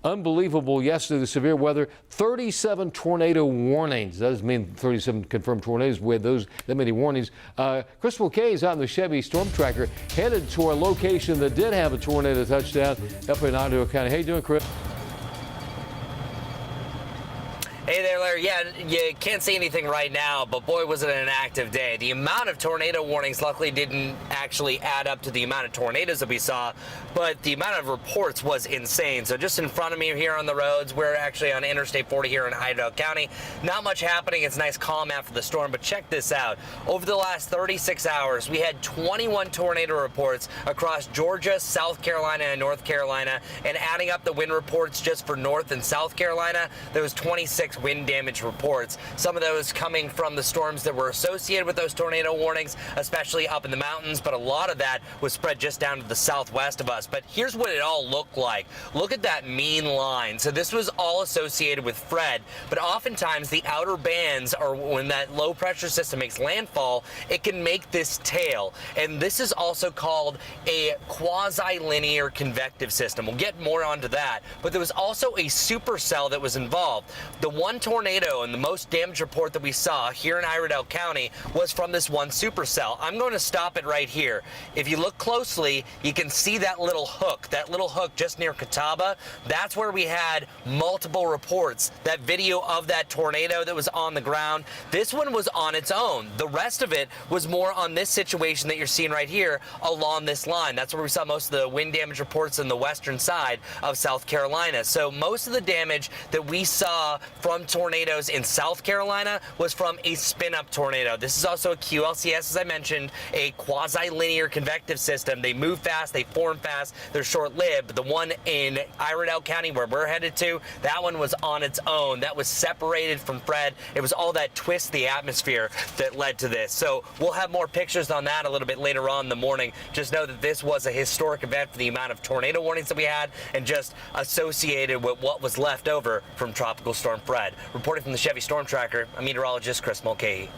Unbelievable yesterday, the severe weather, 37 tornado warnings. That doesn't mean 37 confirmed tornadoes with that many warnings. Chris Mulcahy is out in the Chevy-storm-tracker, headed to a location that did have a tornado touchdown up in Ottawa County. How you doing, Chris? Hey there, Larry. Yeah, you can't see anything right now, but boy, was it an active day. The amount of tornado warnings luckily didn't actually add up to the amount of tornadoes that we saw, but the amount of reports was insane. So just in front of me here on the roads, we're actually on Interstate 40 here in Iredell County. Not much happening. It's nice calm after the storm, but check this out. Over the last 36 hours, we had 21 tornado reports across Georgia, South Carolina, and North Carolina, and adding up the wind reports just for North and South Carolina, there was 26 wind damage reports. Some of those coming from the storms that were associated with those tornado warnings, especially up in the mountains, but a lot of that was spread just down to the southwest of us. But here's what it all looked like. Look at that mean line. So this was all associated with Fred, but oftentimes the outer bands, or when that low pressure system makes landfall, it can make this tail. And this is also called a quasi-linear convective system. We'll get more onto that, but there was also a supercell that was involved. The one tornado and the most damage report that we saw here in Iredell County was from this one supercell. I'm going to stop it right here. If you look closely, you can see that little hook just near Catawba. That's where we had multiple reports. That video of that tornado that was on the ground, this one was on its own. The rest of it was more on this situation that you're seeing right here along this line. That's where we saw most of the wind damage reports in the western side of South Carolina. So most of the damage that we saw from tornadoes in South Carolina was from a spin-up tornado. This is also a QLCS, as I mentioned, a quasi-linear convective system. They move fast, they form fast, they're short-lived. But the one in Iredell County where we're headed to, that one was on its own. That was separated from Fred. It was all that twist the atmosphere that led to this. So we'll have more pictures on that a little bit later on in the morning. Just know that this was a historic event for the amount of tornado warnings that we had and just associated with what was left over from Tropical Storm Fred. Reporting from the Chevy-storm-tracker, I'm meteorologist Chris Mulcahy.